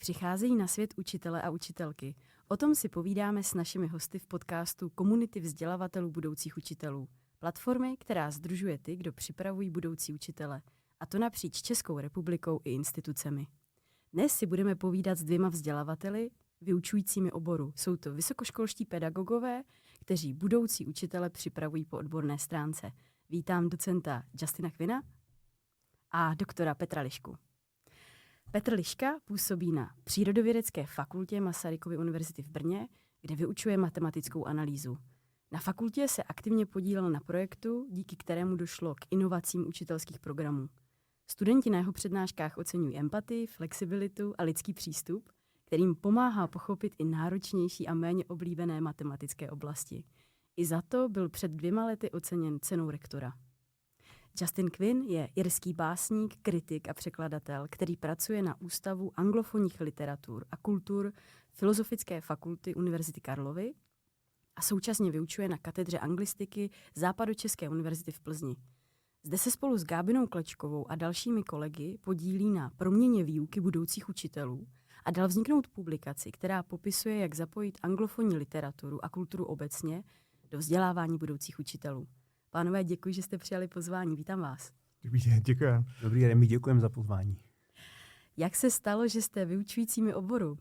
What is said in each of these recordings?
přicházejí na svět učitele a učitelky. O tom si povídáme s našimi hosty v podcastu Komunity vzdělavatelů budoucích učitelů. Platformy, která sdružuje ty, kdo připravují budoucí učitele. A to napříč Českou republikou i institucemi. Dnes si budeme povídat s 2 vzdělavateli, vyučujícími oboru. Jsou to vysokoškolští pedagogové, kteří budoucí učitele připravují po odborné stránce. Vítám docenta Justina Quina a doktora Petra Lišku. Petr Liška působí na Přírodovědecké fakultě Masarykovy univerzity v Brně, kde vyučuje matematickou analýzu. Na fakultě se aktivně podílel na projektu, díky kterému došlo k inovacím učitelských programů. Studenti na jeho přednáškách oceňují empatii, flexibilitu a lidský přístup, kterým pomáhá pochopit i náročnější a méně oblíbené matematické oblasti. I za to byl před 2 lety oceněn cenou rektora. Justin Quin je irský básník, kritik a překladatel, který pracuje na Ústavu anglofonních literatur a kultur Filozofické fakulty Univerzity Karlovy a současně vyučuje na katedře anglistiky Západočeské univerzity v Plzni. Zde se spolu s Gábinou Klečkovou a dalšími kolegy podílí na proměně výuky budoucích učitelů a dal vzniknout publikaci, která popisuje, jak zapojit anglofonní literaturu a kulturu obecně do vzdělávání budoucích učitelů. Pánové, děkuji, že jste přijali pozvání. Vítám vás. Děkuji. Dobrý den, my děkujeme za pozvání. Jak se stalo, že jste vyučujícími oboru?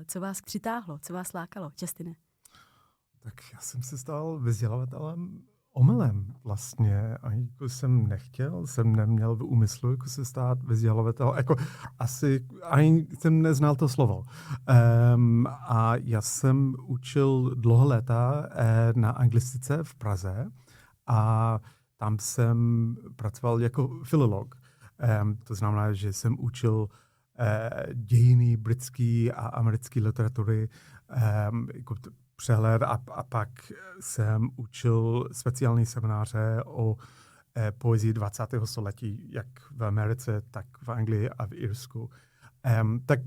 Co vás přitáhlo? Co vás lákalo? Justine? Tak já jsem se stal vzdělavatelem omylem vlastně. A jako jsem neměl v úmyslu jako se stát vzdělavatel. Jako asi ani jsem neznal to slovo. A já jsem učil dlouhé léta na anglistice v Praze. A tam jsem pracoval jako filolog. To znamená, že jsem učil dějiny britské a americké literatury, jako přehled a pak jsem učil speciální semináře o poezii 20. století, jak v Americe, tak v Anglii a v Irsku. Tak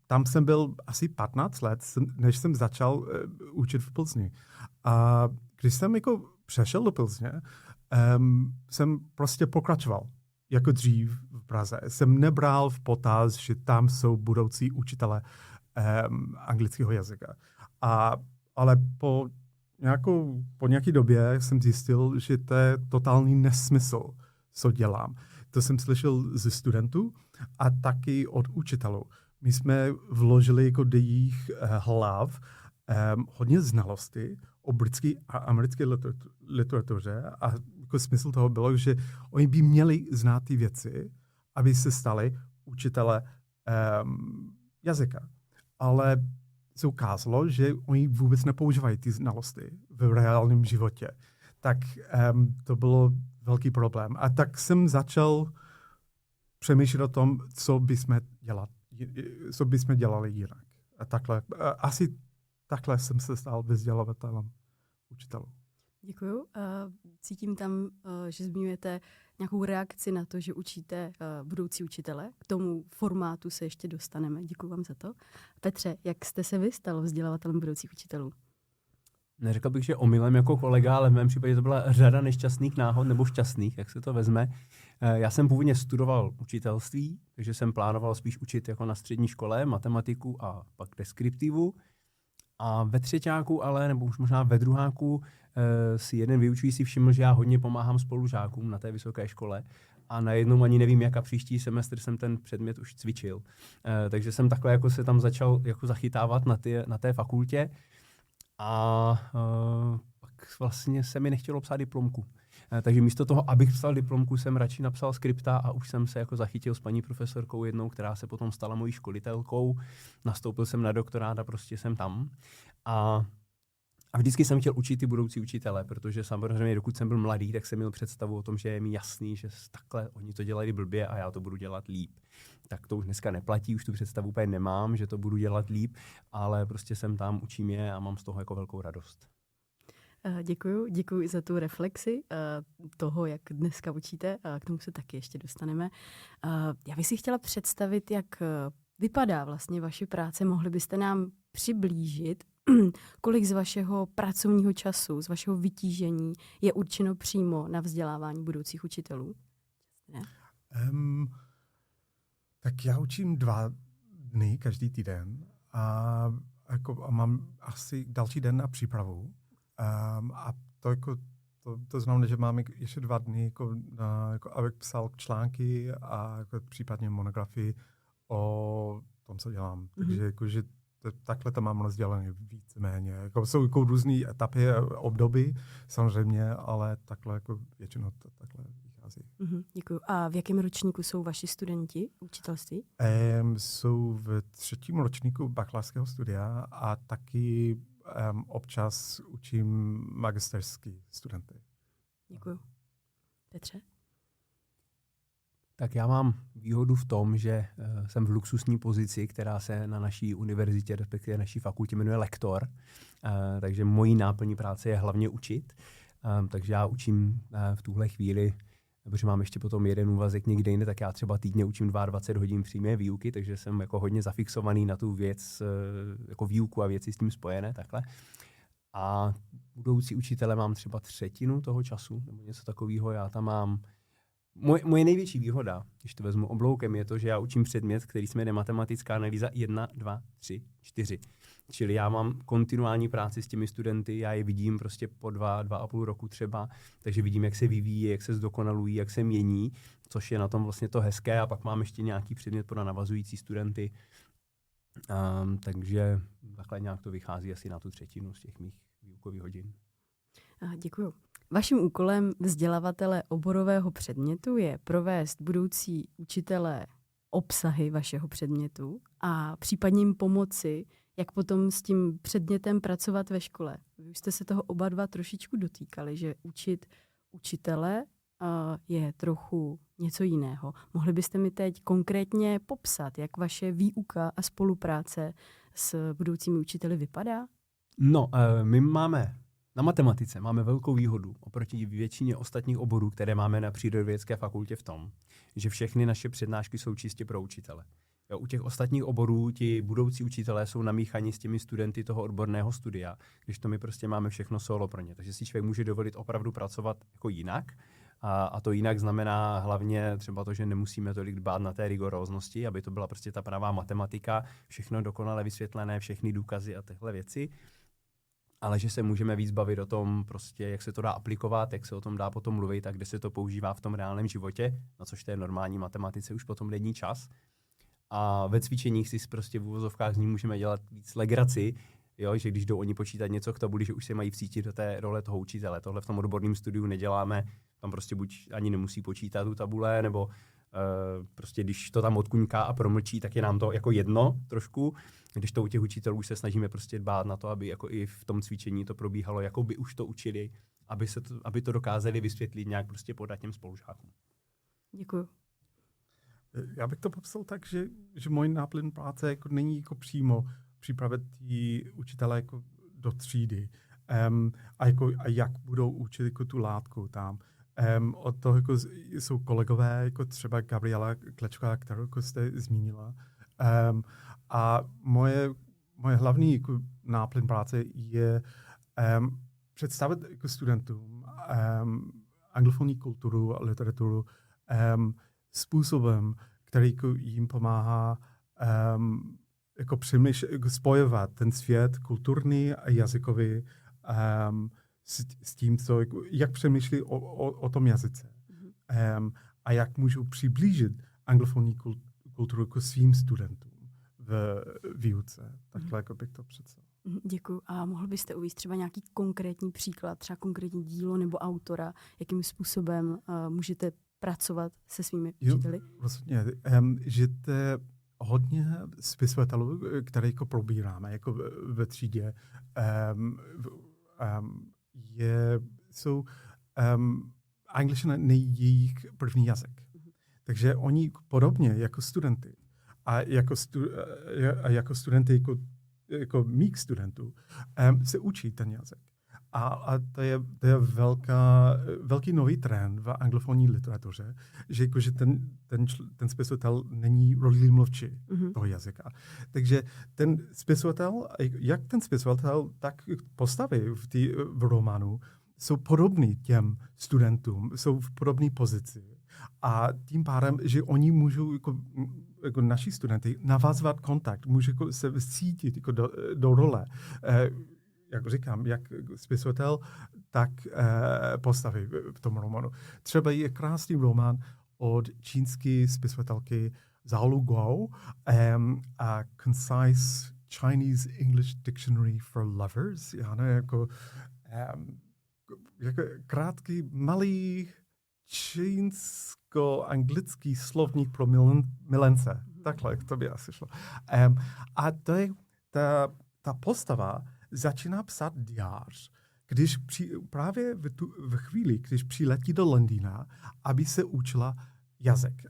tam jsem byl asi 15 let, než jsem začal učit v Plzni. A když jsem jako přešel do Plzně, jsem prostě pokračoval jako dřív v Praze. Jsem nebral v potaz, že tam jsou budoucí učitelé anglického jazyka. Ale po nějaké době jsem zjistil, že to je totální nesmysl, co dělám. To jsem slyšel ze studentů a taky od učitelů. My jsme vložili jako do jejich hlav hodně znalosti o britské a americké literatuře a jako smysl toho bylo, že oni by měli znát ty věci, aby se stali učitele jazyka. Ale se ukázalo, že oni vůbec nepoužívají ty znalosti v reálném životě. Tak to bylo velký problém. A tak jsem začal přemýšlet o tom, co bychom dělali jinak. A asi takhle jsem se stal vzdělavatelem učitelů. Děkuju. Cítím tam, že zmiňujete nějakou reakci na to, že učíte budoucí učitele. K tomu formátu se ještě dostaneme. Děkuju vám za to. Petře, jak jste se vy stal vzdělavatelem budoucích učitelů? Neřekl bych, že omylem jako kolega, ale v mém případě to byla řada nešťastných náhod, nebo šťastných, jak se to vezme. Já jsem původně studoval učitelství, takže jsem plánoval spíš učit jako na střední škole, matematiku a pak deskriptivu. A ve třeťáku ale, nebo už možná ve druháku, si jeden vyučující všiml, že já hodně pomáhám spolužákům na té vysoké škole a najednou ani nevím, jak a příští semestr jsem ten předmět už cvičil. Takže jsem takhle jako se tam začal jako zachytávat na té fakultě a pak vlastně se mi nechtělo psát diplomku. Takže místo toho, abych psal diplomku, jsem radši napsal skripta a už jsem se jako zachytil s paní profesorkou jednou, která se potom stala mojí školitelkou. Nastoupil jsem na doktorát a prostě jsem tam. A vždycky jsem chtěl učit ty budoucí učitele, protože samozřejmě dokud jsem byl mladý, tak jsem měl představu o tom, že je mi jasný, že takhle oni to dělají blbě a já to budu dělat líp. Tak to už dneska neplatí, už tu představu úplně nemám, že to budu dělat líp, ale prostě jsem tam, učím je a mám z toho jako velkou radost. Děkuji za tu reflexi toho, jak dneska učíte, k tomu se taky ještě dostaneme. Já bych si chtěla představit, jak vypadá vlastně vaše práce. Mohli byste nám přiblížit, kolik z vašeho pracovního času, z vašeho vytížení je určeno přímo na vzdělávání budoucích učitelů? Tak já učím dny každý týden a mám asi další den na přípravu. A to znamená, že mám ještě 2 dny, abych psal články a případně monografii o tom, co dělám. Takže že takhle to mám rozdělené víceméně. Jsou různé etapy, období samozřejmě, ale takhle většinou to takhle vychází. Děkuji. A v jakém ročníku jsou vaši studenti učitelství? Jsou v 3. ročníku bakalářského studia a taky občas učím magisterský studenty. Děkuji. Petře? Tak já mám výhodu v tom, že jsem v luxusní pozici, která se na naší univerzitě, respektive naší fakultě jmenuje lektor. Takže mojí náplní práce je hlavně učit. Takže já učím v tuhle chvíli, protože mám ještě potom jeden úvazek někde jinde, tak já třeba týdně učím 22 hodin přímé výuky, takže jsem jako hodně zafixovaný na tu věc, jako výuku a věci s tím spojené, takhle. A budoucí učitele mám třeba 1/3 toho času, nebo něco takového. Já tam mám moje největší výhoda, když to vezmu obloukem, je to, že já učím předmět, který se jmenuje matematická analýza 1, 2, 3, 4. Čili já mám kontinuální práci s těmi studenty, já je vidím prostě po 2,5 roku třeba, takže vidím, jak se vyvíjí, jak se zdokonalují, jak se mění, což je na tom vlastně to hezké. A pak mám ještě nějaký předmět pro navazující studenty. Takže takhle nějak to vychází asi na tu 1/3 z těch mých výukových hodin. Děkuju. Vaším úkolem vzdělavatele oborového předmětu je provést budoucí učitele obsahy vašeho předmětu a případně jim pomoci, jak potom s tím předmětem pracovat ve škole. Vy už jste se toho oba dva trošičku dotýkali, že učit učitele je trochu něco jiného. Mohli byste mi teď konkrétně popsat, jak vaše výuka a spolupráce s budoucími učiteli vypadá? No, my máme na matematice máme velkou výhodu oproti většině ostatních oborů, které máme na Přírodovědecké fakultě v tom, že všechny naše přednášky jsou čistě pro učitele. Jo, u těch ostatních oborů ti budoucí učitelé jsou namíchaní s těmi studenty toho odborného studia, když to my prostě máme všechno solo pro ně. Takže si člověk může dovolit opravdu pracovat jako jinak. A to jinak znamená hlavně třeba to, že nemusíme tolik dbát na té rigoróznosti, aby to byla prostě ta pravá matematika, všechno dokonale vysvětlené, všechny důkazy a tyhle věci. Ale že se můžeme víc bavit o tom, prostě, jak se to dá aplikovat, jak se o tom dá potom mluvit a kde se to používá v tom reálném životě, na což té normální matematice už potom není čas. A ve cvičeních si prostě v uvozovkách z ní můžeme dělat víc legraci, jo, že když jdou oni počítat něco k tabuli, že už se mají vcítit do té role toho učitele. Tohle v tom odborném studiu neděláme, tam prostě buď ani nemusí počítat tu tabule, nebo prostě když to tam odkuňká a promlčí, tak je nám to jako jedno trošku. Když to u těch učitelů se snažíme prostě dbát na to, aby jako i v tom cvičení to probíhalo, jako by už to učili, aby to dokázali vysvětlit nějak prostě podat těm spolužákům. Děkuju. Já bych to popsal tak, že můj náplň práce jako není jako přímo připravit ty učitele jako do třídy a jak budou učit jako tu látku tam. Od toho jako jsou kolegové, jako třeba Gabriela Klečková, kterou jako jste zmínila. A moje hlavní jako náplň práce je představit jako studentům anglofonní kulturu a literaturu způsobem, který jako jim pomáhá jako jako spojovat ten svět kulturní a jazykový s tím, jak přemýšlí o tom jazyce. A jak můžou přiblížit anglofonní kulturu jako svým studentům v výuce. Takhle jako bych to představil. Děkuji. A mohl byste uvést třeba nějaký konkrétní příklad, třeba konkrétní dílo nebo autora, jakým způsobem můžete pracovat se svými učiteli? Vlastně, že to je hodně spisovatelů, které jako probíráme jako ve třídě, jsou angličtina není jejich první jazyk. Takže oni podobně jako studenty a jako studenty jako mých studentů se učí ten jazyk. A to je velký nový trend v anglofonní literatuře, že ten spisovatel není rodilý mluvčí toho jazyka. Takže ten spisovatel, jak ten spisovatel, tak postavy v románu jsou podobný těm studentům, jsou v podobné pozici. A tím pádem, že oni můžou jako jako naši studenty navazovat kontakt, může jako se cítit jako do role. Jak říkám, jak spisovatel, tak postavy v tom romanu. Třeba je krásný román od čínské spisovatelky Zhao Guo, a Concise Chinese English Dictionary for Lovers. Jako krátký, malý čínsko-anglický slovník pro milence. Takhle, to by asi šlo. A to je ta postava začíná psát diář, když právě v chvíli, když přiletí do Londýna, aby se učila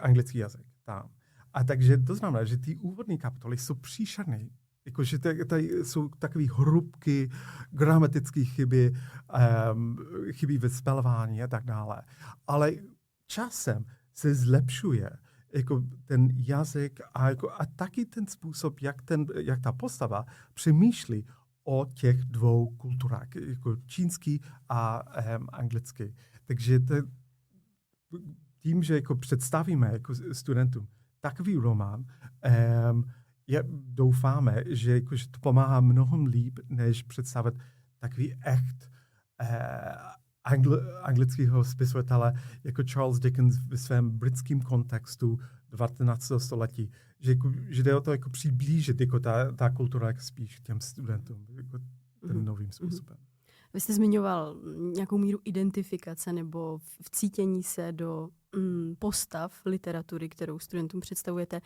anglický jazyk tam. A takže to znamená, že ty úvodní kapitoly jsou příšerné. Jakože tady jsou takové hrubky, gramatické chyby, chyby ve spelvání a tak dále. Ale časem se zlepšuje jako ten jazyk a taky ten způsob, jak ta postava přemýšlí o těch dvou kulturách, jako čínský a anglický. Takže tím, že jako představíme jako studentům takový román, doufáme, že to pomáhá mnohem líp, než představit takový anglického spisovatele jako Charles Dickens ve svém britském kontextu 19. století. Že jde o to jako přiblížit jako ta kultura jak spíš těm studentům jako ten novým způsobem. Vy jste zmiňoval nějakou míru identifikace nebo vcítění se do postav literatury, kterou studentům představujete.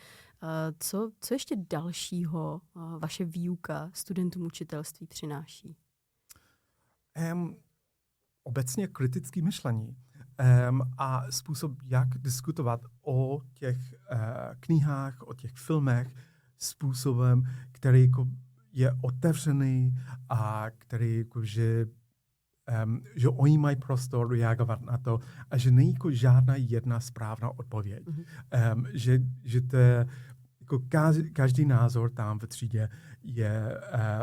Co ještě dalšího vaše výuka studentům učitelství přináší? Obecně kritické myšlení a způsob, jak diskutovat o těch knihách, o těch filmech způsobem, který jako je otevřený a který jako, že oni mají prostor reagovat na to a že není jako žádná jedna správná odpověď. Že to je, jako každý názor tam v třídě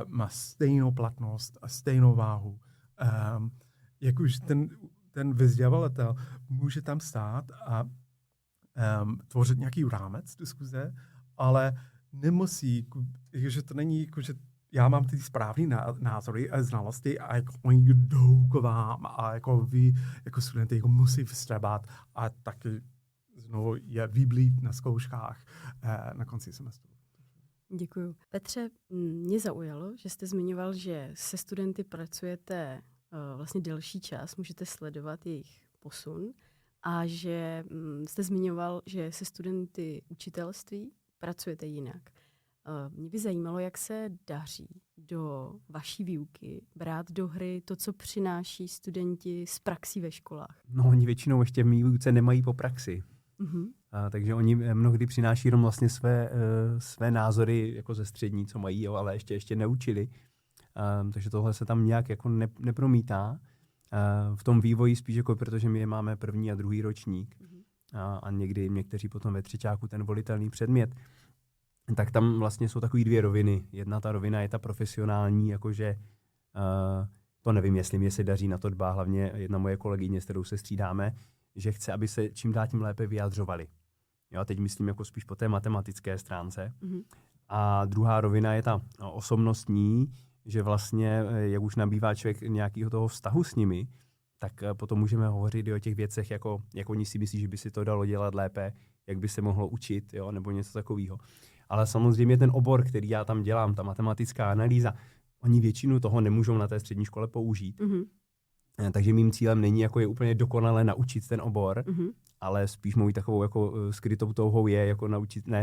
má stejnou platnost a stejnou váhu. Jak už ten vzdělavatel může tam stát a tvořit nějaký rámec diskuze, ale nemusí, že to není jako, že já mám ty správný názory a znalosti a jako oni jdou k vám a jako vy jako studenti jako musí vstřebat a taky znovu je vyblít na zkouškách na konci semestru. Děkuju. Petře, mě zaujalo, že jste zmiňoval, že se studenty pracujete vlastně delší čas, můžete sledovat jejich posun a že jste zmiňoval, že se studenty učitelství pracujete jinak. Mě by zajímalo, jak se daří do vaší výuky brát do hry to, co přináší studenti z praxí ve školách. No, oni většinou ještě v mý výuce nemají po praxi. Takže oni mnohdy přináší jenom vlastně své názory jako ze střední, co mají, jo, ale ještě neučili. Takže tohle se tam nějak jako nepromítá. V tom vývoji spíš jako, protože my máme první a druhý ročník a někdy někteří potom ve třeťáku ten volitelný předmět, tak tam vlastně jsou takové dvě roviny. Jedna ta rovina je ta profesionální, jakože to nevím, jestli mě se daří na to dbá, hlavně jedna moje kolegyně, s kterou se střídáme, že chce, aby se čím dál tím lépe vyjadřovali. Jo, a teď myslím jako spíš po té matematické stránce. A druhá rovina je ta osobnostní, že vlastně, jak už nabývá člověk nějakého toho vztahu s nimi, tak potom můžeme hovořit i o těch věcech, jako oni si myslí, že by si to dalo dělat lépe, jak by se mohlo učit, jo, nebo něco takového. Ale samozřejmě ten obor, který já tam dělám, ta matematická analýza, oni většinu toho nemůžou na té střední škole použít. Takže mým cílem není jako je úplně dokonale naučit ten obor, ale spíš mojí takovou jako skrytou touhou je jako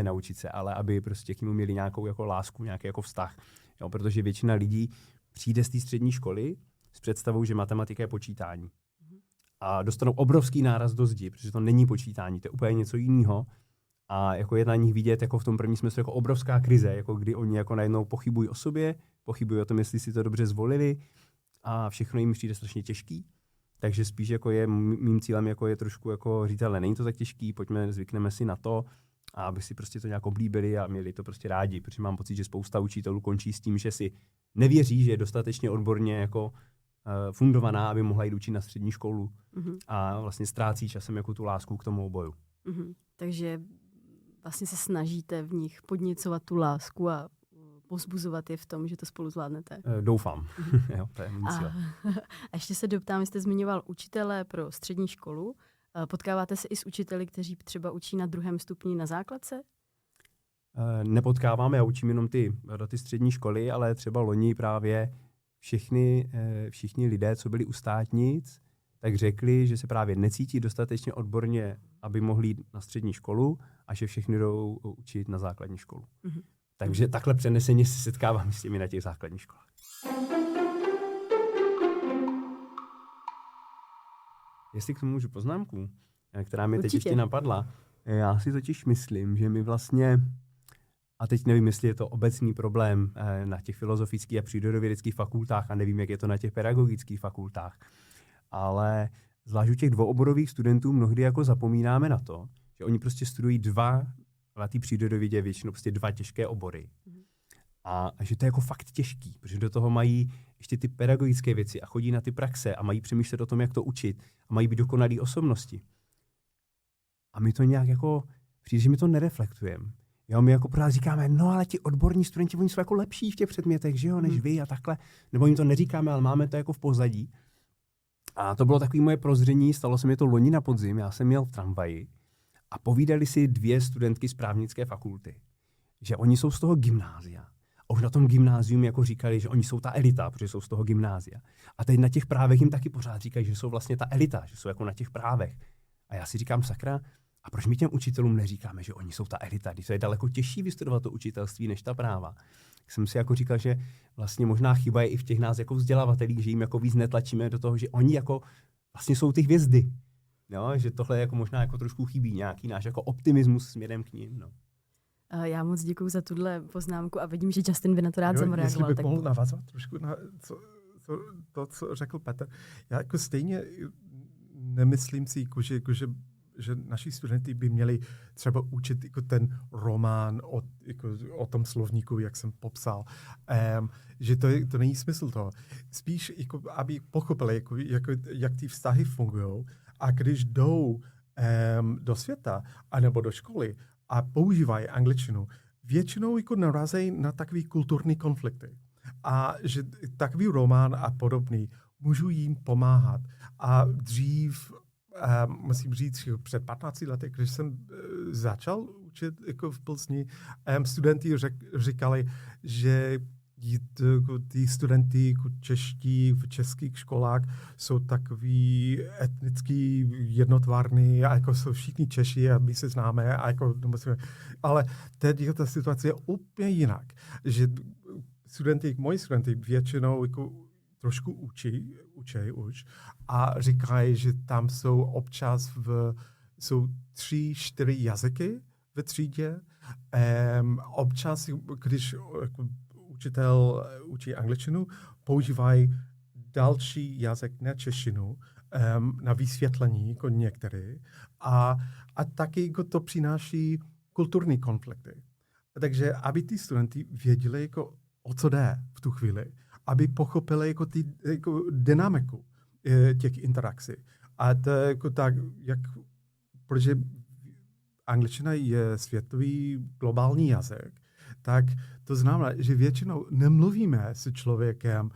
naučit se, ale aby prostě k němu měli nějakou jako lásku, nějaký jako vztah. Jo, protože většina lidí přijde z té střední školy s představou, že matematika je počítání. A dostanou obrovský náraz do zdi, protože to není počítání, to je úplně něco jiného. A jako je na nich vidět jako v tom prvním smyslu jako obrovská krize, jako kdy oni jako najednou pochybují o sobě, pochybují o tom, jestli si to dobře zvolili a všechno jim přijde strašně těžký. Takže spíš jako je mým cílem jako je trošku jako říct, ale není to tak těžký, zvykneme si na to, a aby si prostě to nějak oblíbili a měli to prostě rádi, protože mám pocit, že spousta učitelů končí s tím, že si nevěří, že je dostatečně odborně jako fundovaná, aby mohla jít učit na střední školu a vlastně ztrácí časem jako tu lásku k tomu oboru. Takže vlastně se snažíte v nich podněcovat tu lásku a povzbuzovat je v tom, že to spolu zvládnete. Doufám. Jo, to je můj cíl. A ještě se doptám, jste zmiňoval učitele pro střední školu. Potkáváte se i s učiteli, kteří třeba učí na 2. stupni na základce? Nepotkáváme, já učím jenom do ty střední školy, ale třeba loni právě všichni lidé, co byli u státnic, tak řekli, že se právě necítí dostatečně odborně, aby mohli jít na střední školu a že všechny jdou učit na základní školu. Mm-hmm. Takže takhle přeneseně se setkávám s těmi na těch základních školách. Jestli k tomu můžu poznámku, která mě teď ještě napadla, já si totiž myslím, že my vlastně, a teď nevím, jestli je to obecný problém na těch filozofických a přírodovědeckých fakultách a nevím, jak je to na těch pedagogických fakultách, ale zvlášť u těch dvouoborových studentů mnohdy jako zapomínáme na to, že oni prostě studují na té přírodovědě většinou prostě 2 těžké obory. A že to je jako fakt těžký, protože do toho mají ještě ty pedagogické věci a chodí na ty praxe a mají přemýšlet o tom, jak to učit a mají být dokonalý osobnosti. A my to nějak jako, přijde, že my to nereflektujeme. Jo, my jako pořád říkáme, no ale ti odborní studenti, oni jsou jako lepší v těch předmětech, že jo, než vy a takhle. Nebo jim to neříkáme, ale máme to jako v pozadí. A to bylo takové moje prozření, stalo se mi to loni na podzim, já jsem jel v tramvaji a povídali si 2 studentky z právnické fakulty, že oni jsou z toho gymnázia. A už na tom gymnázium jako říkali, že oni jsou ta elita, protože jsou z toho gymnázia. A teď na těch právech jim taky pořád říkají, že jsou vlastně ta elita, že jsou jako na těch právech. A já si říkám, sakra, a proč my těm učitelům neříkáme, že oni jsou ta elita, když to je daleko těžší vystudovat to učitelství než ta práva. Tak jsem si jako říkal, že vlastně možná chyba je i v těch nás jako vzdělavatelích, že jim jako víc netlačíme do toho, že oni jako vlastně jsou ty hvězdy. Jo? Že tohle jako možná jako trošku chybí nějaký náš jako optimismus směrem k ním. No. Já moc děkuju za tuhle poznámku a vidím, že Justin by na to rád zareagoval. Jestli bych mohl navázat trošku na co řekl Petr. Já jako stejně nemyslím si, že naši studenti by měli třeba učit jako ten román o tom slovníku, jak jsem popsal. Že to není smysl toho. Spíš, jako, aby pochopili, jak ty vztahy fungují a když jdou do světa anebo do školy a používají angličtinu, většinou jako narazí na takový kulturní konflikty. A že takový román a podobný můžu jim pomáhat. A dřív, musím říct, že před 15 lety, když jsem začal učit jako v Plzni, studenti říkali, že ty studenti jako čeští v českých školách jsou takový etnický jednotvárný a jako jsou všichni Češi a my se známe a jako ale teď ta situace je úplně jinak, že moji studenti většinou jako trošku učí už a říkají, že tam jsou občas jsou 3-4 jazyky ve třídě. Občas, když jako učitel učí angličtinu, používají další jazyk, ne češtinu, na vysvětlení, jako některé. A taky jako to přináší kulturní konflikty. Takže aby ty studenti věděli, jako, o co jde v tu chvíli, aby pochopili jako dynamiku těch interakcí. A to jako tak, protože angličtina je světový globální jazyk, tak to znamená, že většinou nemluvíme s člověkem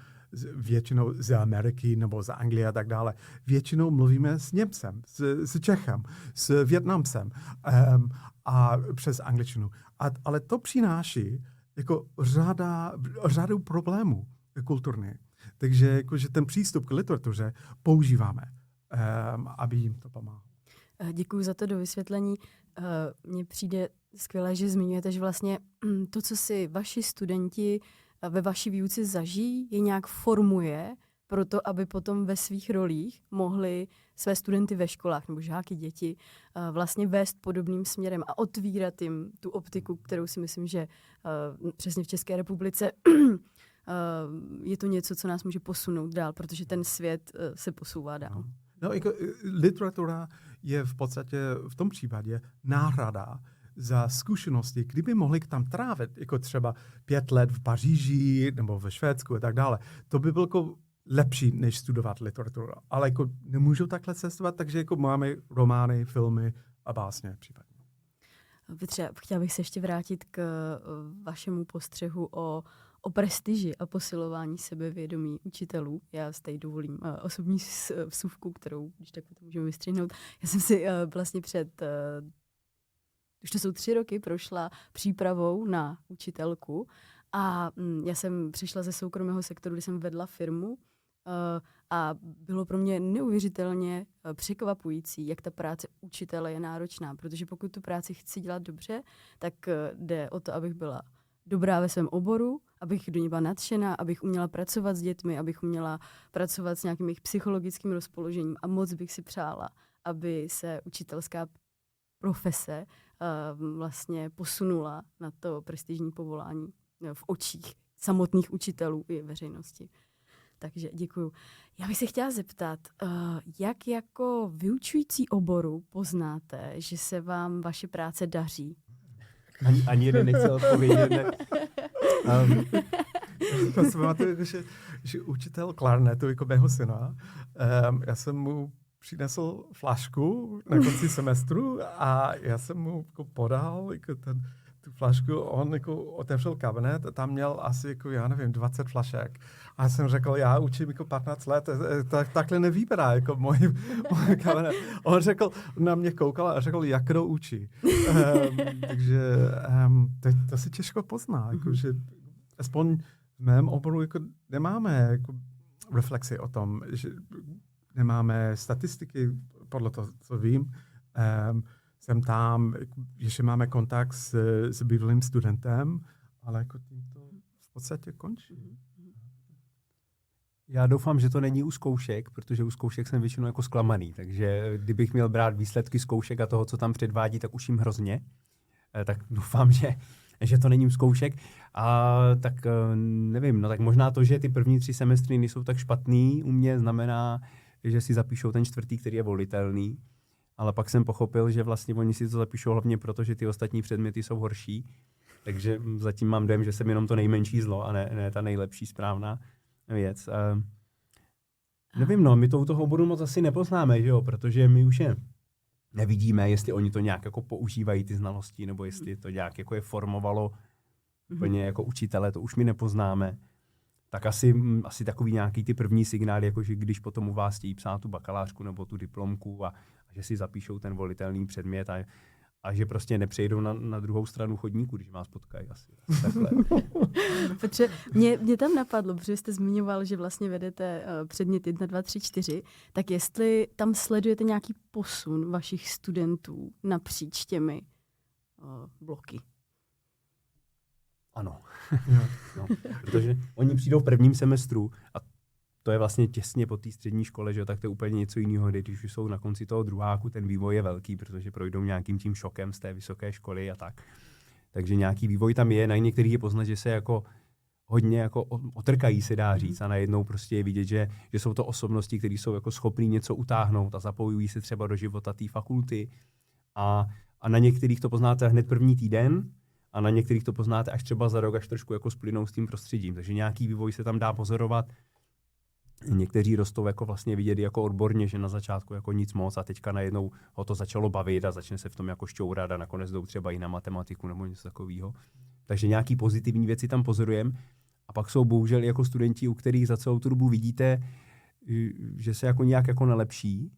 většinou z Ameriky nebo z Anglie a tak dále. Většinou mluvíme s Němcem, s Čechem, s Vietnamcem a přes angličtinu. Ale to přináší jako řadu problémů kulturní. Takže jakože ten přístup k literatuře používáme, aby jim to pomáhalo. Děkuji za to dovysvětlení. Mně přijde skvělé, že zmiňujete, že vlastně to, co si vaši studenti ve vaší výuce zažijí, je nějak formuje pro to, aby potom ve svých rolích mohli své studenty ve školách nebo žáky, děti vlastně vést podobným směrem a otvírat jim tu optiku, kterou si myslím, že přesně v České republice je to něco, co nás může posunout dál, protože ten svět se posouvá dál. No, jako literatura je v podstatě v tom případě náhrada za zkušenosti, kdyby mohli tam trávit jako třeba 5 let v Paříži nebo ve Švédsku a tak dále. To by bylo jako lepší, než studovat literaturu. Ale jako nemůžou takhle cestovat, takže jako máme romány, filmy a básně případně. Petře, chtěla bych se ještě vrátit k vašemu postřehu o prestiži a posilování sebevědomí učitelů. Já si tady dovolím osobní vsuvku, kterou, když tak to můžeme vystřihnout. Já jsem si vlastně už to jsou 3 roky, prošla přípravou na učitelku a já jsem přišla ze soukromého sektoru, kde jsem vedla firmu a bylo pro mě neuvěřitelně překvapující, jak ta práce učitele je náročná, protože pokud tu práci chci dělat dobře, tak jde o to, abych byla dobrá ve svém oboru, abych do něj byla nadšená, abych uměla pracovat s dětmi, abych uměla pracovat s nějakým jejich psychologickým rozpoložením a moc bych si přála, aby se učitelská profese vlastně posunula na to prestižní povolání v očích samotných učitelů i veřejnosti. Takže děkuju. Já bych se chtěla zeptat, jak jako vyučující oboru poznáte, že se vám vaše práce daří? Ani jeden nechce odpovědět. Ne. To si pamatuju, že učitel klarnetu jako mého syna, já jsem mu přinesl flašku na konci semestru a já jsem mu jako podal jako tu flašku, on jako otevřel kabinet a tam měl asi jako, já nevím, 20 flašek. A já jsem řekl, já učím jako 15 let, takhle nevypadá jako můj kabinet. On řekl, na mě koukal a řekl, jak kdo učí. Takže to si těžko pozná, jako, že aspoň v mém oboru jako nemáme jako reflexy o tom, že nemáme statistiky, podle toho, co vím. Jsem tam, ještě máme kontakt s bývalým studentem, ale jako tím to v podstatě končí. Já doufám, že to není u zkoušek, protože u zkoušek jsem většinou jako zklamaný, takže kdybych měl brát výsledky zkoušek a toho, co tam předvádí, tak učím hrozně. Tak doufám, že to není u zkoušek. A tak nevím, no tak možná to, že ty první 3 semestry nejsou tak špatný, u mě znamená, že si zapíšou ten 4., který je volitelný. Ale pak jsem pochopil, že vlastně oni si to zapíšou hlavně proto, že ty ostatní předměty jsou horší. Takže zatím mám dojem, že jsem jenom to nejmenší zlo a ne ta nejlepší správná věc. Nevím, no, my to u toho oboru moc asi nepoznáme, že jo? Protože my už je nevidíme, jestli oni to nějak jako používají ty znalosti, nebo jestli to nějak jako je formovalo úplně jako učitele, to už my nepoznáme. Tak asi takový nějaký ty první signály, jako že když potom u vás chtějí psát tu bakalářku nebo tu diplomku a že si zapíšou ten volitelný předmět a že prostě nepřejdou na druhou stranu chodníku, když vás potkají asi. Takhle. Petře, mě tam napadlo, protože jste zmiňoval, že vlastně vedete předmět 1, 2, 3, 4, tak jestli tam sledujete nějaký posun vašich studentů napříč těmi bloky. Ano. No, protože oni přijdou v prvním semestru a to je vlastně těsně po té střední škole, že tak to je úplně něco jiného, když už jsou na konci toho druháku, ten vývoj je velký, protože projdou nějakým tím šokem z té vysoké školy a tak. Takže nějaký vývoj tam je, na některých je poznat, že se jako hodně jako otrkají, se dá říct, a najednou prostě je vidět, že jsou to osobnosti, které jsou jako schopný něco utáhnout a zapojují se třeba do života té fakulty a na některých to poznáte hned první týden, a na některých to poznáte až třeba za rok, až trošku jako splynou s tím prostředím. Takže nějaký vývoj se tam dá pozorovat. Někteří rostou jako vlastně vidět jako odborně, že na začátku jako nic moc a teďka najednou ho to začalo bavit a začne se v tom jako šťourat a nakonec jdou třeba i na matematiku nebo něco takového. Takže nějaký pozitivní věci tam pozorujeme. A pak jsou bohužel jako studenti, u kterých za celou tu dobu vidíte, že se jako nějak jako nelepší.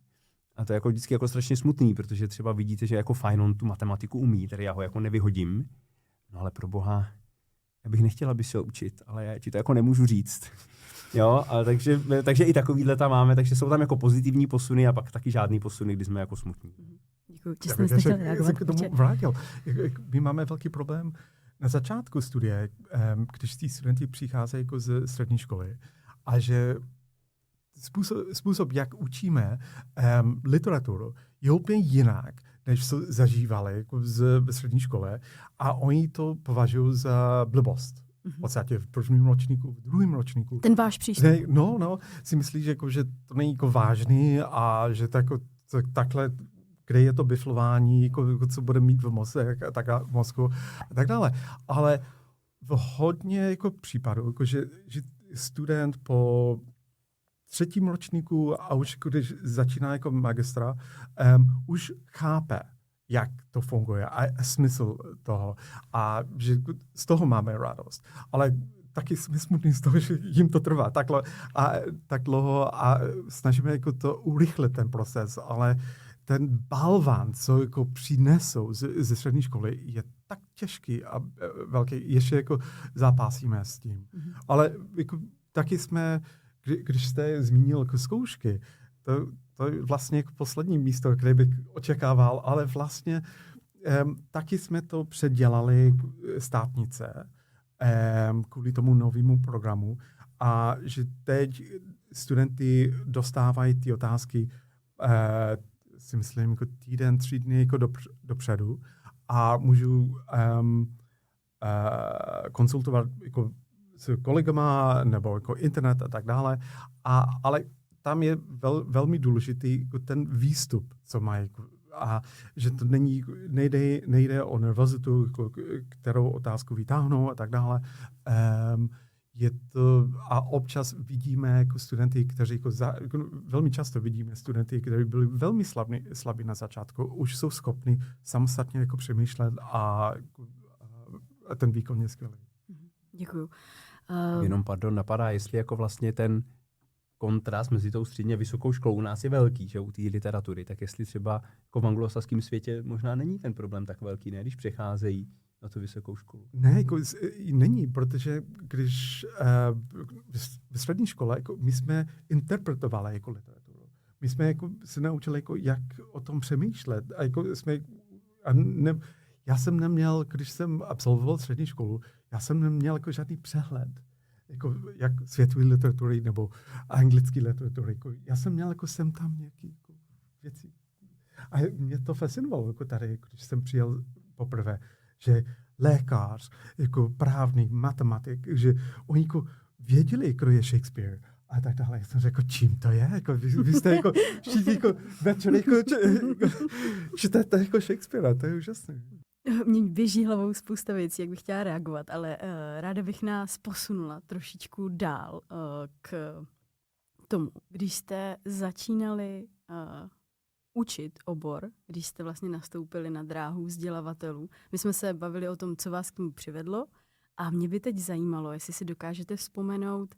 A to je jako vždycky jako strašně smutný, protože třeba vidíte, že jako fajn on tu matematiku umí, tedy já ho jako nevyhodím. No ale pro boha, já bych nechtěla, aby šel učit, ale já ti to jako nemůžu říct. Jo, a takže i takovýhle tam máme, takže jsou tam jako pozitivní posuny a pak taky žádný posuny, kdy jsme jako smutní. Děkuji, já se k tomu vrátil. My máme velký problém na začátku studie, když tí studenti přicházejí jako ze střední školy a že způsob, jak učíme literaturu, je úplně jinak, než zažívali jako ve střední škole a oni to považují za blbost. V podstatě v prvním ročníku, v druhém ročníku. Ten váš přístup. No, si myslí, že to není jako vážný a že takhle, kde je to biflování, jako co bude mít v mozku a tak dále. Ale v hodně jako případů, jako že student po třetím ročníku a už když začíná jako magistra, už chápe, jak to funguje a smysl toho. A že z toho máme radost. Ale taky jsme smutní z toho, že jim to trvá tak dlouho a snažíme jako to urychlit ten proces, ale ten balvan, co jako přinesou ze střední školy, je tak těžký a velký, ještě jako zápasíme s tím. Mm-hmm. Ale jako, taky jsme, když jste zmínil jako zkoušky, to je vlastně jako poslední místo, které bych očekával, ale vlastně taky jsme to předělali státnice kvůli tomu novému programu a že teď studenti dostávají ty otázky si myslím jako týden, 3 dny jako dopředu a můžu konsultovat jako s kolegama nebo jako internet a tak dále, ale tam je velmi důležitý jako ten výstup, co mají. A že to nejde o nervozitu, jako, kterou otázku vytáhnou a tak dále. Je to, a občas vidíme jako studenty, kteří jako velmi často vidíme studenty, kteří byli velmi slabí na začátku, už jsou schopni samostatně jako přemýšlet a ten výkon je skvělý. Děkuju. Jenom napadá, jestli jako vlastně ten kontrast mezi tou střední a vysokou školou u nás je velký, že u té literatury, tak jestli třeba jako v anglosaském světě možná není ten problém tak velký, ne, když přecházejí na tu vysokou školu. Ne, jako není, protože když ve střední škole jako my jsme interpretovali jako literaturu. My jsme jako se naučili, jako, jak o tom přemýšlet. A jako já jsem neměl, když jsem absolvoval střední školu, já jsem neměl jako žádný přehled. Jako, jak světové literatury nebo anglické literatury. Jako, já jsem měl jako sem tam nějaké jako, věci. A mě to fascinovalo, jako tady, když jsem přijel poprvé, že lékař, jako právník, matematik, že oni jako věděli, kdo je Shakespeare a tak dále. Já jsem řekl, čím to je? Jako, vy jste jako všichni jako začali čtete jako Shakespearea, to je úžasné. Mně běží hlavou spousta věcí, jak bych chtěla reagovat, ale ráda bych nás posunula trošičku dál k tomu, když jste začínali učit obor, když jste vlastně nastoupili na dráhu vzdělavatelů. My jsme se bavili o tom, co vás k tomu přivedlo a mě by teď zajímalo, jestli si dokážete vzpomenout,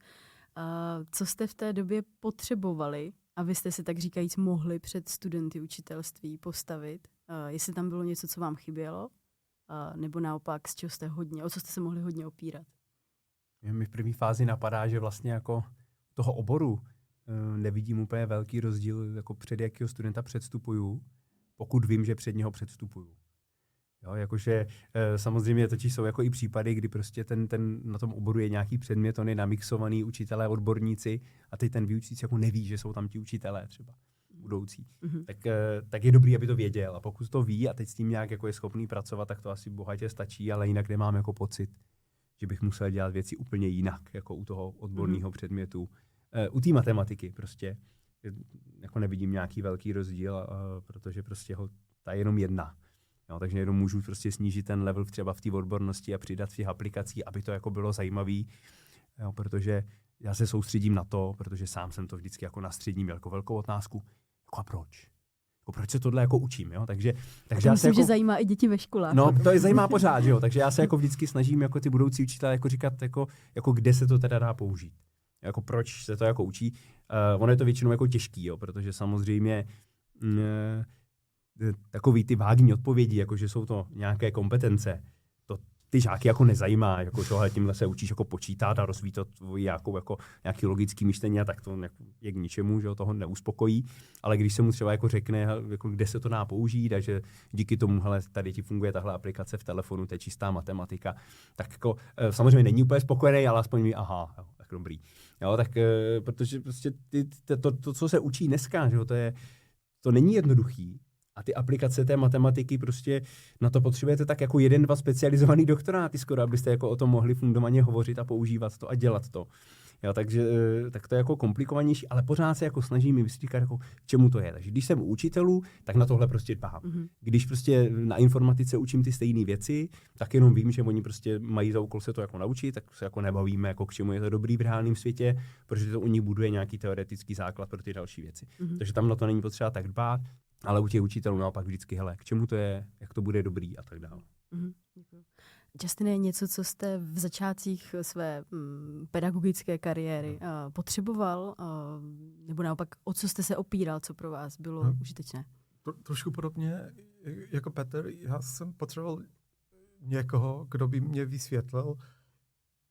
co jste v té době potřebovali, abyste si tak říkajíc mohli před studenty učitelství postavit. Jestli tam bylo něco, co vám chybělo, nebo naopak, o co jste se mohli hodně opírat. Mi v první fázi napadá, že vlastně jako toho oboru nevidím úplně velký rozdíl, jako před jakého studenta předstupuju, pokud vím, že před něho předstupuju. Jo, jakože samozřejmě totiž jsou jako i případy, kdy prostě ten na tom oboru je nějaký předmět, on je namixovaný učitelé, odborníci a teď ten vyučící jako neví, že jsou tam ti učitelé třeba budoucí. Tak je dobrý, aby to věděl. A pokud to ví a teď s tím nějak jako je schopný pracovat, tak to asi bohatě stačí, ale jinak nemám jako pocit, že bych musel dělat věci úplně jinak, jako u toho odborného předmětu. U té matematiky prostě jako nevidím nějaký velký rozdíl, protože prostě ta je jenom jedna. Jo, takže jenom můžu prostě snížit ten level třeba v té odbornosti a přidat těch aplikací, aby to jako bylo zajímavý, jo, protože já se soustředím na to, protože sám jsem to vždycky jako na střední měl jako velkou otázku. Jako a proč? Jako proč se tohle jako učím, jo? Takže já myslím, že zajímá i děti ve školách. No, to je zajímá pořád, jo? Takže já se jako vždycky snažím jako ty budoucí učitelé jako říkat, jako kde se to teda dá použít. Jako proč se to jako učí. Ono je to většinou jako těžký, jo? Protože samozřejmě takový ty vágní odpovědi, jako že jsou to nějaké kompetence, to ty žáky jako nezajímá, jako tohle tímhle se učíš jako počítat a rozvíjet to tvoji jako nějaký logický myšlení a tak to je k ničemu, že toho neuspokojí, ale když se mu třeba jako řekne, jako kde se to dá použít a že díky tomu, hele, tady ti funguje tahle aplikace v telefonu, to je čistá matematika, tak jako samozřejmě není úplně spokojený, ale aspoň mi, aha, jo, tak dobrý. Jo, tak protože prostě to, co se učí dneska, že to není jednoduchý. A ty aplikace té matematiky prostě na to potřebujete tak jako 1-2 specializovaný doktoráty skoro, abyste jako o tom mohli fundovaně hovořit a používat to a dělat to. Jo, takže tak to je jako komplikovanější, ale pořád se jako snažím mi vysvětlit, jako k čemu to je. Takže když jsem u učitelů, tak na tohle prostě dbám. Když prostě na informatice učím ty stejné věci, tak jenom vím, že oni prostě mají za úkol se to jako naučit, tak se jako nebavíme, jako k čemu je to dobrý v reálném světě, protože to u nich buduje nějaký teoretický základ pro ty další věci. Takže tam na to není potřeba tak dbát. Ale u těch učitelů naopak vždycky, hele, k čemu to je, jak to bude dobrý a tak dále. Děkuji. Justine, něco, co jste v začátcích své pedagogické kariéry potřeboval, nebo naopak o co jste se opíral, co pro vás bylo užitečné? Trošku podobně jako Petr, já jsem potřeboval někoho, kdo by mě vysvětlil,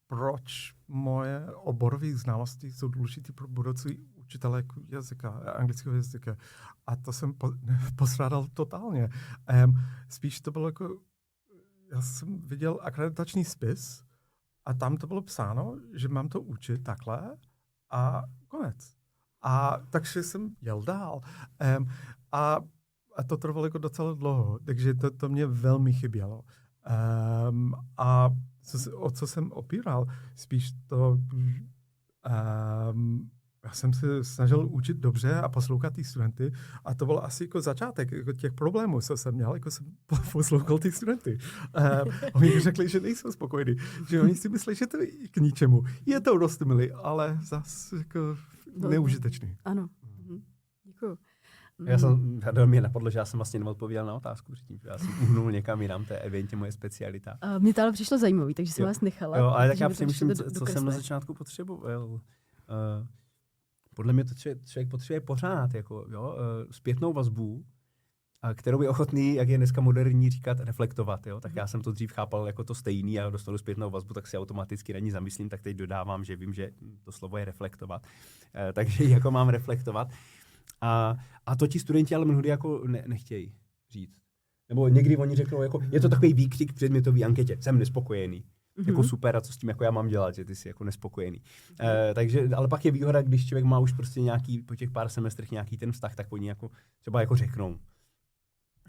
proč moje oborové znalosti jsou důležité pro budoucí učitele jazyka, anglického jazyka. A to jsem postrádal totálně. Spíš to bylo jako, já jsem viděl akreditační spis a tam to bylo psáno, že mám to učit takhle a konec. A takže jsem jel dál. A to trvalo jako docela dlouho, takže to mě velmi chybělo. A o co jsem opíral? Spíš to, já jsem se snažil učit dobře a poslouchat ty studenty a to bylo asi jako začátek jako těch problémů, co jsem měl, jako jsem poslouchal ty studenty. Oni řekli, že nejsou spokojení, že oni si myslí, že to je k ničemu. Je to roztomilý, ale zase jako neužitečný. Ano, děkuju. Mě napadlo, že já jsem vlastně neodpověděl na otázku předtím, že já jsem uhnul někam jinam, to je evidentně moje specialita. Mně to ale přišlo zajímavý, takže jsem vás nechala. Jo, ale tak já přemýšlím, co jsem na začátku potřeboval. Podle mě to člověk potřebuje pořád, jako, zpětnou vazbu, kterou je ochotný, jak je dneska moderní říkat, reflektovat. Jo? Tak já jsem to dřív chápal jako to stejný a dostanu zpětnou vazbu, tak si automaticky na ní zamyslím, tak teď dodávám, že vím, že to slovo je reflektovat. Takže jako mám reflektovat. A to ti studenti ale mnohdy jako nechtějí říct. Nebo někdy oni řeknou, jako, je to takový výkřik v předmětové anketě, jsem nespokojený. Jako super, a co s tím jako já mám dělat, že ty jsi jako nespokojený. Takže, ale pak je výhoda, když člověk má už prostě nějaký, po těch pár semestrech nějaký ten vztah, tak oni jako třeba jako řeknou.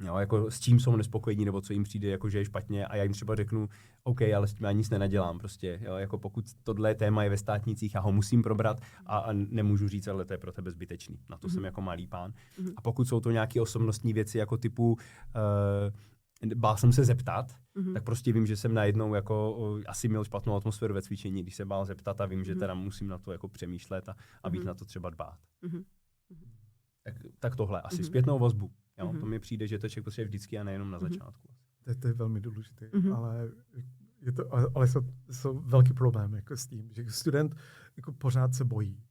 Jo, jako s čím jsou nespokojení, nebo co jim přijde, jako, že je špatně, a já jim třeba řeknu, OK, ale s tím já nic nenadělám, prostě, jo, jako pokud tohle téma je ve státnicích, já ho musím probrat a nemůžu říct, ale to je pro tebe zbytečný, na to jsem jako malý pán. A pokud jsou to nějaké osobnostní věci, jako typu, bál jsem se zeptat, tak prostě vím, že jsem najednou jako asi měl špatnou atmosféru ve cvičení, když se bál zeptat a vím, že teda musím na to jako přemýšlet a víc na to třeba dbát. Tak tohle, asi zpětnou vazbu. Jo, to mi přijde, že to člověk potřebuje vždycky a nejenom na začátku. To je velmi důležité, ale jsou velký problém jako s tím, že student jako pořád se bojí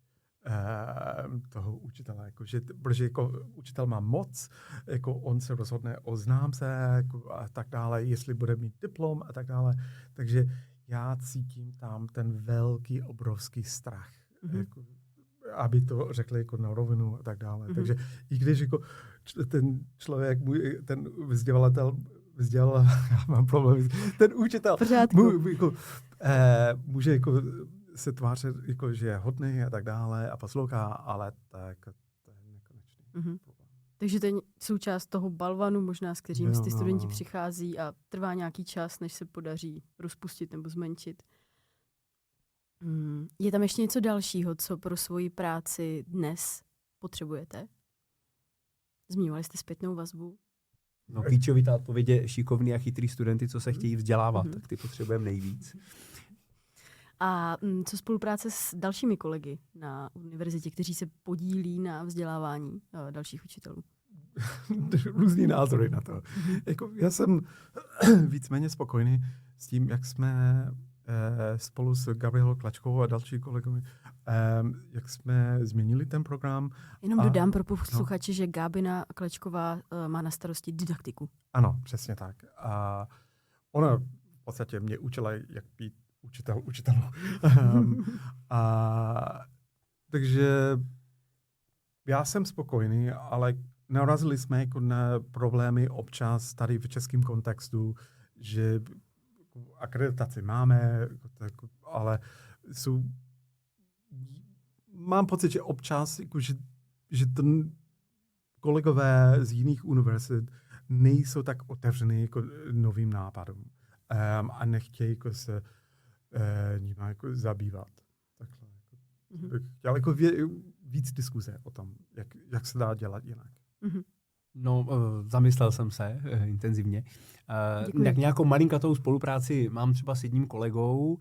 toho učitele, jako, protože jako učitel má moc, jako on se rozhodne o známce jako, a tak dále, jestli bude mít diplom a tak dále. Takže já cítím tam ten velký, obrovský strach. Jako, aby to řekli jako na rovinu a tak dále. Takže i když jako ten člověk, ten vzdělavatel, já mám problém, ten učitel může jako se tvářit, jako, že je hodný a tak dále a poslouchá, ale to je nekonečný problém. Takže to je součást toho balvanu možná, s kterým ty studenti přichází a trvá nějaký čas, než se podaří rozpustit nebo zmenšit. Je tam ještě něco dalšího, co pro svoji práci dnes potřebujete? Zmiňovali jste zpětnou vazbu? No, klíčový ta odpověď je šikovný a chytrý studenty, co se chtějí vzdělávat, tak ty potřebujeme nejvíc. A co spolupráce s dalšími kolegy na univerzitě, kteří se podílí na vzdělávání dalších učitelů? Různý názory na to. Jako, já jsem víceméně spokojený s tím, jak jsme spolu s Gabrielou Klačkovou a další kolegy, jak jsme změnili ten program. Jenom dodám pro posluchače, že Gábina Klačková má na starosti didaktiku. Ano, přesně tak. A ona v podstatě mě učila, jak být učitelů. Takže já jsem spokojený, ale narazili jsme jako na problémy občas tady v českém kontextu, že akreditaci máme, ale mám pocit, že občas, jako, že ten kolegové z jiných univerzit nejsou tak otevřený jako novým nápadům a nechtějí jako se nimi jako zabývat. Takhle, jako, chtěl jako víc diskuze o tom, jak se dá dělat jinak. No, zamyslel jsem se intenzivně. Jak nějakou malinkatou spolupráci mám třeba s jedním kolegou,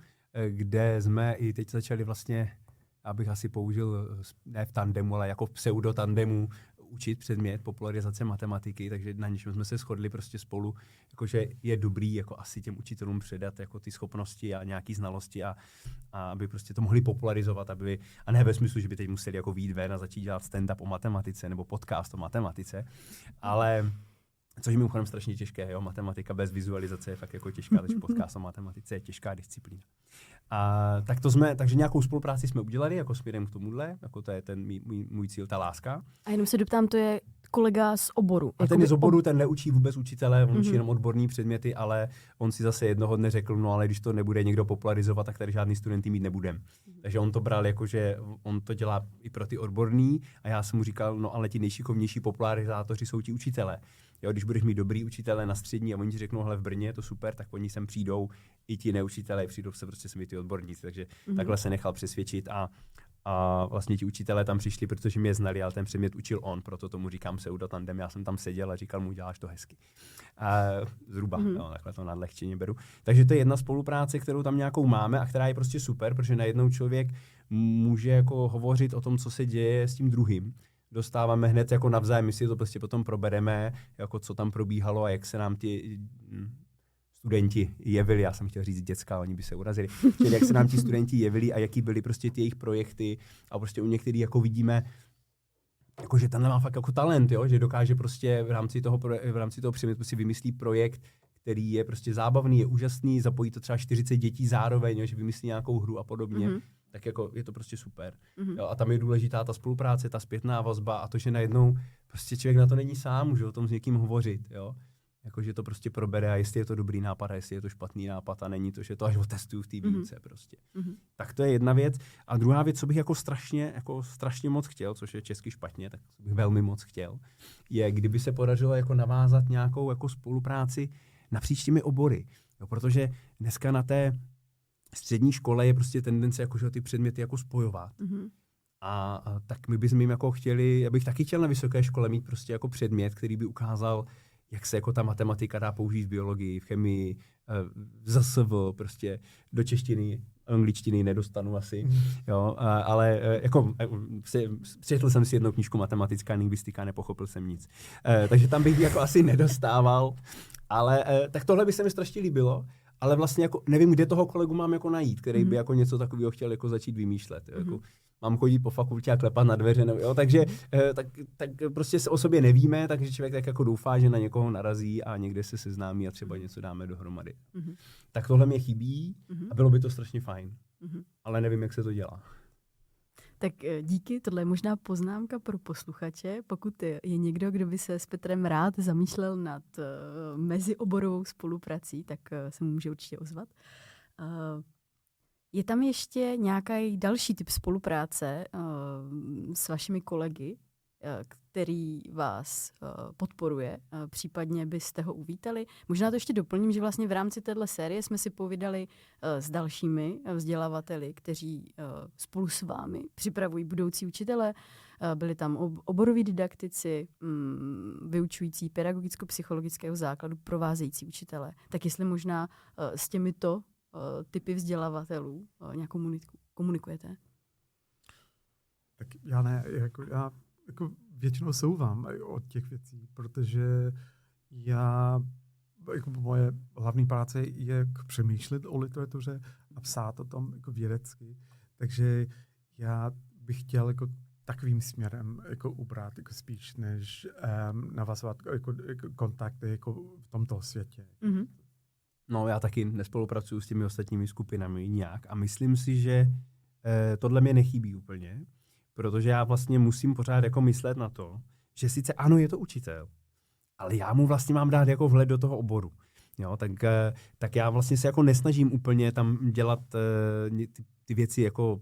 kde jsme i teď začali vlastně, abych asi použil, ne v tandemu, ale jako v pseudotandemu, učit předmět popularizace matematiky, takže na něčem jsme se shodli prostě spolu, jakože je dobrý jako asi těm učitelům předat jako ty schopnosti a nějaký znalosti a aby prostě to mohli popularizovat, a ne ve smyslu, že by teď museli jako vyjít ven a začít dělat stand-up o matematice nebo podcast o matematice, ale což je mimochodem strašně těžké, jo? Matematika bez vizualizace je fakt jako těžká, takže podcast o matematice je těžká disciplína. Takže nějakou spolupráci jsme udělali jako směrem k tomuhle, jako to je ten můj cíl, ta láska. A jenom se doptám, to je kolega z oboru. A ten je z oboru, ten neučí vůbec učitele, on učí jenom odborný předměty, ale on si zase jednoho dne řekl, no ale když to nebude někdo popularizovat, tak tady žádný studenty mít nebudem. Takže on to bral jako, že on to dělá i pro ty odborný a já jsem mu říkal, no ale ti nejšikovnější popularizátoři jsou ti učitele. Jo, když budeš mít dobrý učitele na střední a oni ti řeknou, hele v Brně je to super, tak oni sem přijdou, i ti neučitelé přijdou se prostě sem i ty odborníci, takže takhle se nechal přesvědčit a vlastně ti učitelé tam přišli, protože mě znali, ale ten předmět učil on, proto tomu říkám pseudotandem, já jsem tam seděl a říkal mu, děláš to hezky. Zhruba, jo, takhle to nadlehčeně beru. Takže to je jedna spolupráce, kterou tam nějakou máme a která je prostě super, protože najednou člověk může jako hovořit o tom, co se děje s tím druhým. Dostáváme hned jako navzájem, my si to prostě potom probereme, jako co tam probíhalo a jak se nám ti studenti jevili, já jsem chtěl říct děcka, oni by se urazili, čili jak se nám ti studenti jevili a jaký byly prostě ty jejich projekty a prostě u některých jako vidíme, jako že tenhle má fakt jako talent, jo? Že dokáže prostě v rámci toho předmětu si vymyslí projekt, který je prostě zábavný, je úžasný, zapojí to třeba 40 dětí zároveň, jo? Že vymyslí nějakou hru a podobně. Tak jako je to prostě super. Jo, a tam je důležitá ta spolupráce, ta zpětná vazba a to, že najednou prostě člověk na to není sám, může o tom s někým hovořit, jo. Jako, že to prostě probere a jestli je to dobrý nápad a jestli je to špatný nápad a není to, že to až otestuju v té výuce prostě. Tak to je jedna věc. A druhá věc, co bych jako strašně moc chtěl, což je česky špatně, tak bych velmi moc chtěl, je, kdyby se podařilo jako navázat nějakou jako spolupráci napříč těmi obory. Jo, protože dneska na té střední škole je prostě tendence jako, ty předměty jako spojovat. A tak my bychom jim jako chtěli, já bych taky chtěl na vysoké škole mít prostě jako předmět, který by ukázal, jak se jako ta matematika dá použít v biologii, v chemii, v ZSV, prostě do češtiny, angličtiny nedostanu asi, jo, ale jako přečetl jsem si jednou knížku Matematická lingvistika, nepochopil jsem nic. Takže tam bych jako asi nedostával, ale tak tohle by se mi strašně líbilo. Ale vlastně jako nevím, kde toho kolegu mám jako najít, který by jako něco takového chtěl jako začít vymýšlet. Jo, jako mám chodit po fakultě a klepat na dveře, jo, takže tak prostě se o sobě nevíme, takže člověk tak jako doufá, že na někoho narazí a někde se seznámí a třeba něco dáme dohromady. Tak tohle mě chybí a bylo by to strašně fajn. Ale nevím, jak se to dělá. Tak díky, tohle je možná poznámka pro posluchače. Pokud je někdo, kdo by se s Petrem rád zamýšlel nad mezioborovou spoluprací, tak se mu může určitě ozvat. Je tam ještě nějaký další typ spolupráce s vašimi kolegy, který vás podporuje, případně byste ho uvítali. Možná to ještě doplním, že vlastně v rámci téhle série jsme si povídali s dalšími vzdělavateli, kteří spolu s vámi připravují budoucí učitele. Byli tam oboroví didaktici, vyučující pedagogicko-psychologického základu, provázející učitele. Tak jestli možná s těmito typy vzdělavatelů nějak komunikujete? Tak já ne, já většinou souvám od těch věcí, protože moje hlavní práce je přemýšlet o literatuře a psát o tom jako vědecky. Takže já bych chtěl jako takovým směrem jako ubrat jako spíš, než navazovat jako kontakty jako v tomto světě. No, já taky nespolupracuju s těmi ostatními skupinami nějak a myslím si, že tohle mě nechybí úplně. Protože já vlastně musím pořád jako myslet na to, že sice ano, je to učitel, ale já mu vlastně mám dát jako vhled do toho oboru. Jo, tak já vlastně se jako nesnažím úplně tam dělat ty věci jako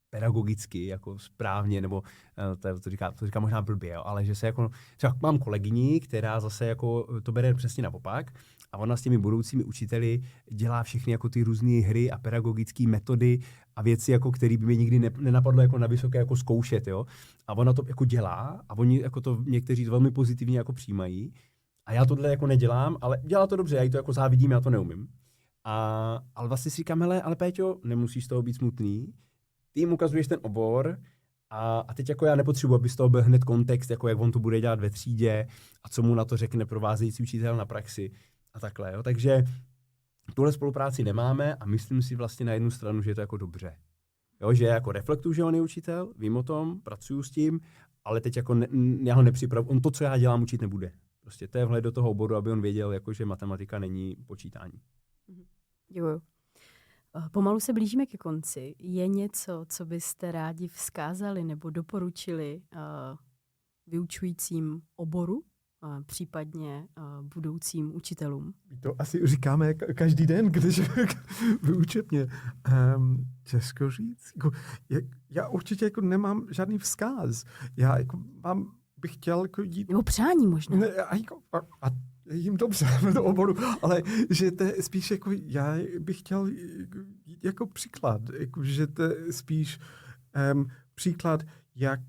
pedagogicky, jako správně, nebo to říká možná blbě, jo, ale že se jako, třeba mám kolegyni, která zase jako to bere přesně naopak a ona s těmi budoucími učiteli dělá všechny jako ty různé hry a pedagogické metody a věci, jako které by mě nikdy nenapadlo jako na vysoké jako zkoušet, jo. A ona to jako dělá a oni jako to někteří to velmi pozitivně jako přijímají. A já tohle jako nedělám, ale dělá to dobře, já jí to jako závidím, já to neumím. Ale vlastně si říkám, hele, ale Péťo, nemusíš z toho být smutný. Ty jim ukazuješ ten obor A teď jako já nepotřebuji, aby z toho byl hned kontext, jako jak on to bude dělat ve třídě a co mu na to řekne provázející učitel na praxi a takhle. Jo. Takže tuhle spolupráci nemáme a myslím si vlastně na jednu stranu, že je to jako dobře. Jo, že jako reflektuju, že on je učitel, vím o tom, pracuju s tím, ale teď jako já ho nepřipravu. On to, co já dělám, učit nebude. Prostě to je vhled do toho oboru, aby on věděl, jako, že matematika není počítání. Děkuju. Pomalu se blížíme ke konci. Je něco, co byste rádi vzkázali nebo doporučili vyučujícím oboru, případně budoucím učitelům? To asi říkáme každý den, když vyučebně. Těžko říct. Já určitě jako nemám žádný vzkaz. Já jako bych chtěl jako jít... Nebo přání možná. Ne, a jim dobře do oboru, ale že to je spíš jako, já bych chtěl jít jako příklad, jako, že to je spíš příklad, jak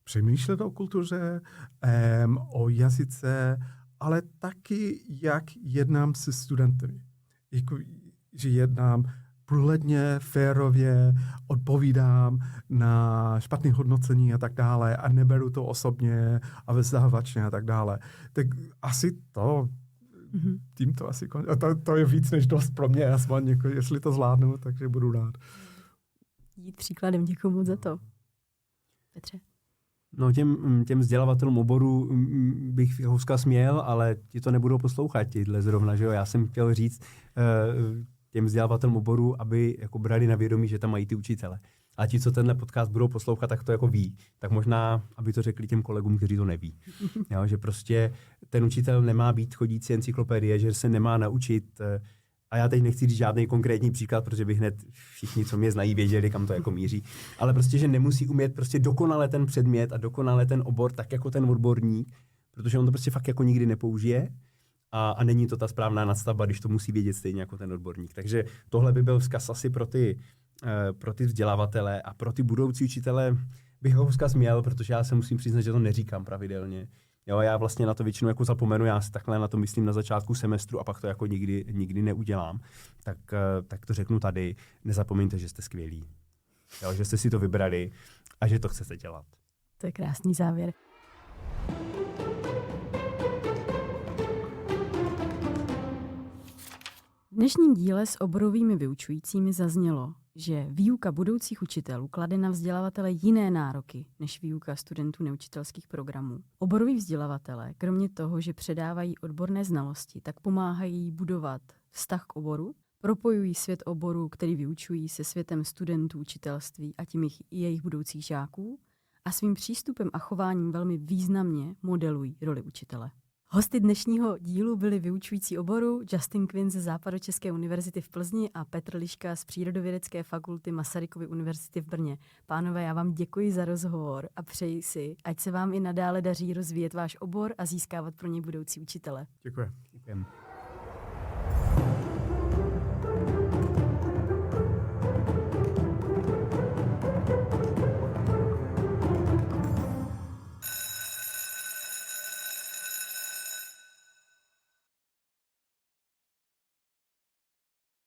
přemýšlet o kultuře, o jazyce, ale taky, jak jednám se studenty. Jako, že jednám průhledně, férově, odpovídám na špatné hodnocení a tak dále a neberu to osobně a vzdávačně a tak dále. Tak asi to, tím to asi končí. To je víc než dost pro mě, aspoň, jako, jestli to zvládnu, takže budu rád. Jít příkladem, děkuji moc za to. Petře? No těm vzdělavatelům oboru bych vzkaz měl, ale ti to nebudou poslouchat, tíhle zrovna, že jo. Já jsem chtěl říct těm vzdělavatelům oboru, aby jako brali na vědomí, že tam mají ty učitele. A ti, co tenhle podcast budou poslouchat, tak to jako ví. Tak možná, aby to řekli těm kolegům, kteří to neví. Jo, že prostě ten učitel nemá být chodící encyklopedie, že se nemá naučit. A já teď nechci říct žádný konkrétní příklad, protože by hned všichni, co mě znají, věděli, kam to jako míří. Ale prostě, že nemusí umět prostě dokonale ten předmět a dokonale ten obor, tak jako ten odborník, protože on to prostě fakt jako nikdy nepoužije. A není to ta správná nadstavba, když to musí vědět stejně jako ten odborník. Takže tohle by byl vzkaz asi pro ty vzdělavatele a pro ty budoucí učitele bych ho vzkaz měl, protože já se musím přiznat, že to neříkám pravidelně. Jo, já vlastně na to většinou jako zapomenu, já si takhle na to myslím na začátku semestru a pak to jako nikdy neudělám. Tak to řeknu tady, nezapomeňte, že jste skvělí. Jo, že jste si to vybrali a že to chcete dělat. To je krásný závěr. V dnešním díle s oborovými vyučujícími zaznělo, že výuka budoucích učitelů klade na vzdělavatele jiné nároky než výuka studentů neučitelských programů. Oboroví vzdělavatelé, kromě toho, že předávají odborné znalosti, tak pomáhají budovat vztah k oboru, propojují svět oboru, který vyučují, se světem studentů učitelství a tím jejich budoucích žáků a svým přístupem a chováním velmi významně modelují roli učitele. Hosty dnešního dílu byli vyučující oboru Justin Quinn ze Západočeské univerzity v Plzni a Petr Liška z Přírodovědecké fakulty Masarykovy univerzity v Brně. Pánové, já vám děkuji za rozhovor a přeji si, ať se vám i nadále daří rozvíjet váš obor a získávat pro něj budoucí učitele. Děkuji. Děkujeme.